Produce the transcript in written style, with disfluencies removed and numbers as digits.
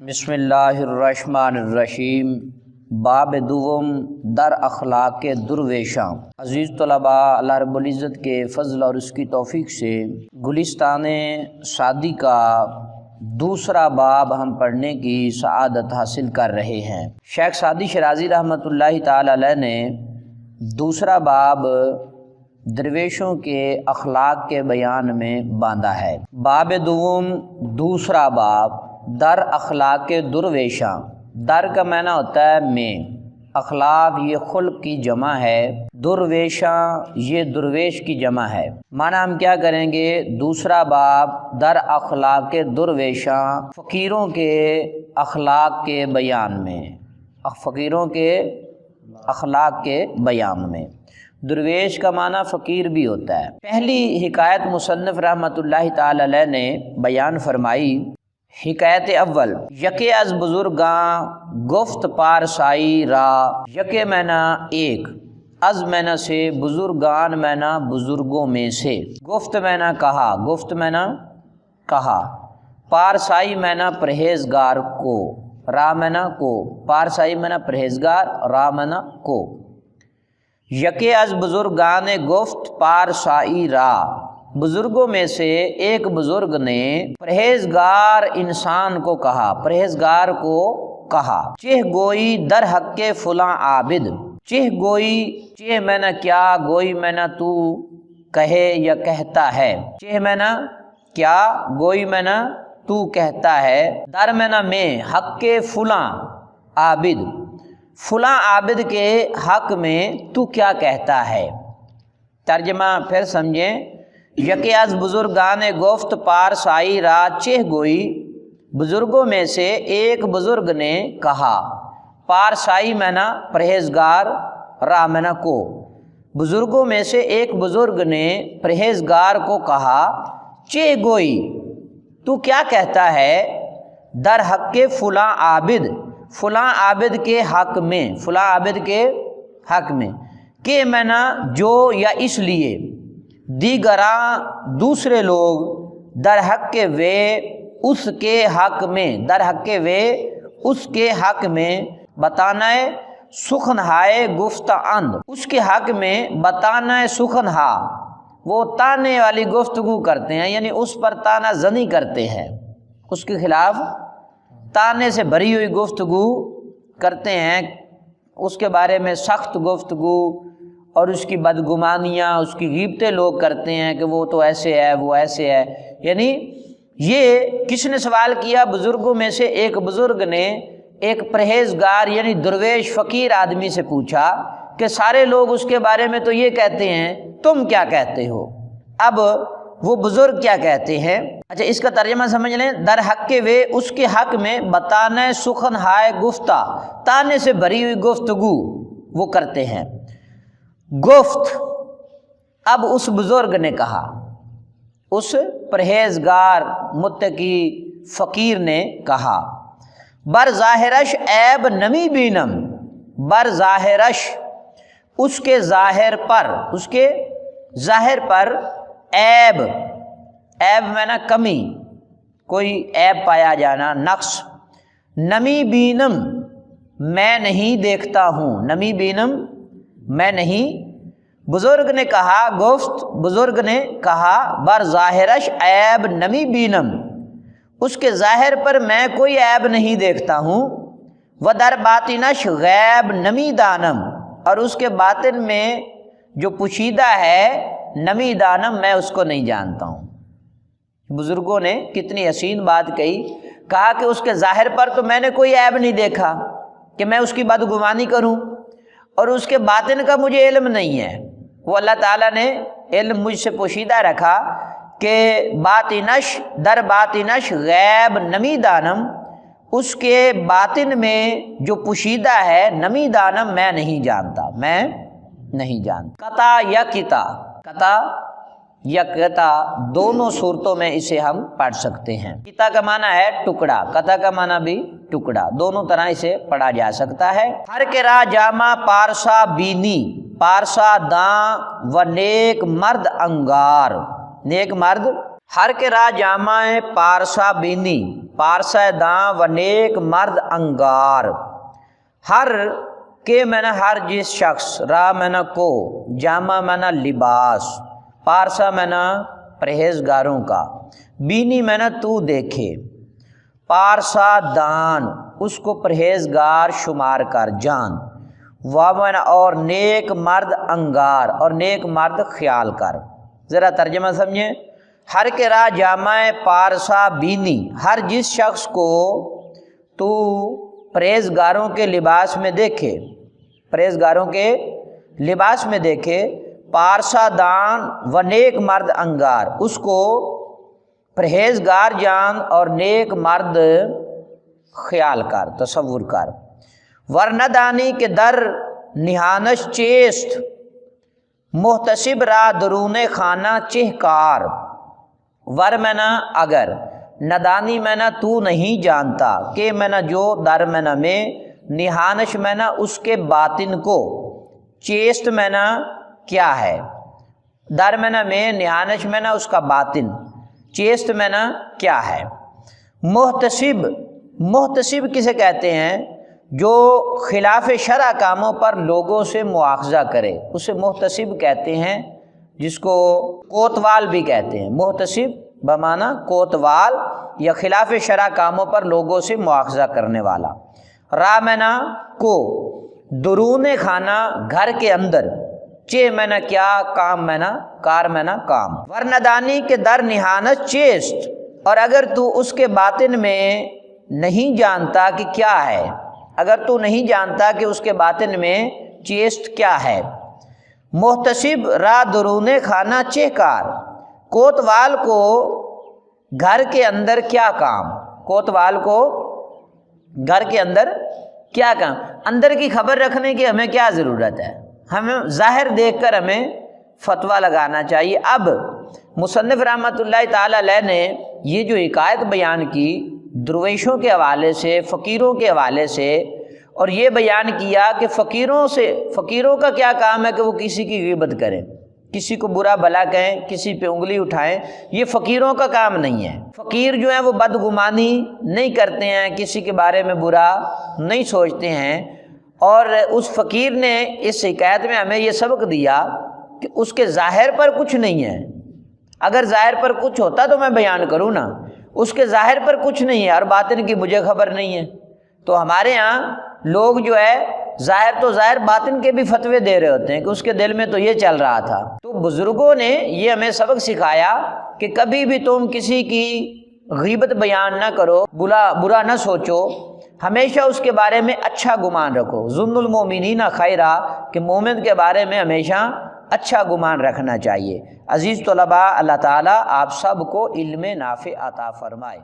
بسم اللہ الرحمن الرحیم۔ باب دوم در اخلاق درویشاں۔ عزیز طلباء، اللہ رب العزت کے فضل اور اس کی توفیق سے گلستان سعدی کا دوسرا باب ہم پڑھنے کی سعادت حاصل کر رہے ہیں۔ شیخ سعدی شرازی رحمۃ اللہ تعالی علیہ نے دوسرا باب درویشوں کے اخلاق کے بیان میں باندھا ہے۔ باب دوم دوسرا باب در اخلاق درویشاں۔ در کا معنی ہوتا ہے میں، اخلاق یہ خلق کی جمع ہے، درویشاں یہ درویش کی جمع ہے۔ معنی ہم کیا کریں گے؟ دوسرا باب در اخلاق درویشاں، فقیروں کے اخلاق کے بیان میں، فقیروں کے اخلاق کے بیان میں۔ درویش کا معنی فقیر بھی ہوتا ہے۔ پہلی حکایت مصنف رحمۃ اللہ تعالی علیہ نے بیان فرمائی۔ حکایت اول، یکے از بزرگاں گفت پارسائی را، یکے معنی ایک، از معنی سے، بزرگان معنی بزرگوں میں سے، گفت معنی کہا، گفت معنی کہا، پارسائی معنی پرہیزگار کو، را معنی کو، پارسائی معنی پرہیزگار، را معنی کو۔ یکے از بزرگان گفت پارسائی را، بزرگوں میں سے ایک بزرگ نے پرہیزگار انسان کو کہا، پرہیزگار کو کہا، چہ گوئی در حق فلاں عابد، چہ گوئی، چہ معنی کیا، گوئی معنی تو کہے یا کہتا ہے، چہ معنی کیا، گوئی معنی تو کہتا ہے، در معنی میں، حق فلاں عابد، فلاں عابد کے حق میں تو کیا کہتا ہے۔ ترجمہ پھر سمجھیں۔ یکے از بزرگان گفت پارسائی را، چہ گوئی، بزرگوں میں سے ایک بزرگ نے کہا، پارسائی معنی پرہیزگار، را معنی کو، بزرگوں میں سے ایک بزرگ نے پرہیزگار کو کہا، چہ گوئی، تو کیا کہتا ہے، در حق فلاں عابد، فلاں عابد کے حق میں، فلاں عابد کے حق میں، کہ معنی جو یا اس لیے، دیگراں دوسرے لوگ، در حق وے اس کے حق میں، در حق وے اس کے حق میں، بتانا سخن ہائے گفت اند، اس کے حق میں بتانا سخن ہا، وہ تانے والی گفتگو کرتے ہیں، یعنی اس پر تانا زنی کرتے ہیں، اس کے خلاف تانے سے بھری ہوئی گفتگو کرتے ہیں، اس کے بارے میں سخت گفتگو اور اس کی بدگمانیاں، اس کی غیبتیں لوگ کرتے ہیں کہ وہ تو ایسے ہے، وہ ایسے ہے۔ یعنی یہ کس نے سوال کیا؟ بزرگوں میں سے ایک بزرگ نے ایک پرہیزگار یعنی درویش فقیر آدمی سے پوچھا کہ سارے لوگ اس کے بارے میں تو یہ کہتے ہیں، تم کیا کہتے ہو؟ اب وہ بزرگ کیا کہتے ہیں؟ اچھا، اس کا ترجمہ سمجھ لیں۔ در حق وے اس کے حق میں، بتانے سخن ہائے گفتہ، تانے سے بھری ہوئی گفتگو وہ کرتے ہیں۔ گفت، اب اس بزرگ نے کہا، اس پرہیزگار متقی فقیر نے کہا، بر ظاہرش عیب نمی بینم، بر ظاہرش اس کے ظاہر پر، اس کے ظاہر پر عیب، عیب میں نا کمی، کوئی عیب پایا جانا، نقص، نمی بینم میں نہیں دیکھتا ہوں، نمی بینم میں نہیں۔ بزرگ نے کہا، گفت بزرگ نے کہا، بر ظاہرش عیب نمی بینم، اس کے ظاہر پر میں کوئی عیب نہیں دیکھتا ہوں، و در باطنش غیب نمی دانم، اور اس کے باطن میں جو پوشیدہ ہے، نمی دانم میں اس کو نہیں جانتا ہوں۔ بزرگوں نے کتنی حسین بات کہی، کہا کہ اس کے ظاہر پر تو میں نے کوئی عیب نہیں دیکھا کہ میں اس کی بدگمانی کروں، اور اس کے باطن کا مجھے علم نہیں ہے۔ وہ اللہ تعالیٰ نے علم مجھ سے پوشیدہ رکھا کہ باطنش، در باطنش غیب نمی دانم، اس کے باطن میں جو پوشیدہ ہے، نمی دانم میں نہیں جانتا، میں نہیں جانتا۔ قطع یا کتا، قطع یا قطع دونوں صورتوں میں اسے ہم پڑھ سکتے ہیں۔ قطع کا معنی ہے ٹکڑا، قطع کا معنی بھی ٹکڑا، دونوں طرح اسے پڑھا جا سکتا ہے۔ ہر کے راہ جامہ پارسا بینی، پارسا داں و نیک مرد انگار، نیک مرد ہر کے راہ جامع پارسا بینی، پارسا داں و نیک مرد انگار۔ ہر کے میں نے ہر جس شخص، راہ میں نے کو، جامع میں نے لباس، پارسا میں نے پرہیزگاروں کا، بینی میں نے تو دیکھے، پارسا دان اس کو پرہیزگار شمار کر جان، وامن اور نیک مرد انگار اور نیک مرد خیال کر۔ ذرا ترجمہ سمجھیں۔ ہر کے راہ جامع پارسا بینی، ہر جس شخص کو تو پرہیزگاروں کے لباس میں دیکھے، پرہیزگاروں کے لباس میں دیکھے، پارسا دان و نیک مرد انگار اس کو پرہیزگار جان اور نیک مرد خیال کر، تصور کر۔ ورنہ دانی کے در نہانش چیست، محتسب را درون خانہ چہکار۔ ور میں نہ اگر، ندانی میں نہ تو نہیں جانتا، کہ میں نہ جو در میں نہ میں، نہانش میں نہ اس کے باطن کو، چیست میں نہ کیا ہے، در میں نہ میں، نہانش میں نہ اس کا باطن، چیست میں نہ کیا ہے۔ محتسب، محتسب کسے کہتے ہیں؟ جو خلاف شرع کاموں پر لوگوں سے مواخذہ کرے، اسے محتسب کہتے ہیں، جس کو کوتوال بھی کہتے ہیں۔ محتسب بمعنی کوتوال یا خلاف شرع کاموں پر لوگوں سے مواخذہ کرنے والا۔ رامنا کو، درون خانہ گھر کے اندر، چے میں نہ کیا، کام میں نہ کار میں نہ کام۔ ورندانی کے در نہانت چیست، اور اگر تو اس کے باطن میں نہیں جانتا کہ کیا ہے، اگر تو نہیں جانتا کہ اس کے باطن میں چیست کیا ہے۔ محتسب را درون خانہ چہکار، کوتوال کو گھر کے اندر کیا کام، کوتوال کو گھر کے اندر کیا کام، اندر کی خبر رکھنے کی ہمیں کیا ضرورت ہے، ہمیں ظاہر دیکھ کر ہمیں فتویٰ لگانا چاہیے۔ اب مصنف رحمۃ اللہ تعالی علیہ نے یہ جو حکایت بیان کی درویشوں کے حوالے سے، فقیروں کے حوالے سے، اور یہ بیان کیا کہ فقیروں کا کیا کام ہے کہ وہ کسی کی غیبت کریں، کسی کو برا بھلا کہیں، کسی پہ انگلی اٹھائیں، یہ فقیروں کا کام نہیں ہے۔ فقیر جو ہیں وہ بدگمانی نہیں کرتے ہیں، کسی کے بارے میں برا نہیں سوچتے ہیں، اور اس فقیر نے اس حکایت میں ہمیں یہ سبق دیا کہ اس کے ظاہر پر کچھ نہیں ہے۔ اگر ظاہر پر کچھ ہوتا تو میں بیان کروں نا، اس کے ظاہر پر کچھ نہیں ہے اور باطن کی مجھے خبر نہیں ہے۔ تو ہمارے ہاں لوگ جو ہے ظاہر تو ظاہر، باطن کے بھی فتوے دے رہے ہوتے ہیں کہ اس کے دل میں تو یہ چل رہا تھا۔ تو بزرگوں نے یہ ہمیں سبق سکھایا کہ کبھی بھی تم کسی کی غیبت بیان نہ کرو، برا نہ سوچو، ہمیشہ اس کے بارے میں اچھا گمان رکھو۔ ظن المؤمنین خیرا، کہ مومن کے بارے میں ہمیشہ اچھا گمان رکھنا چاہیے۔ عزیز طلباء، اللہ تعالیٰ آپ سب کو علم نافع عطا فرمائے۔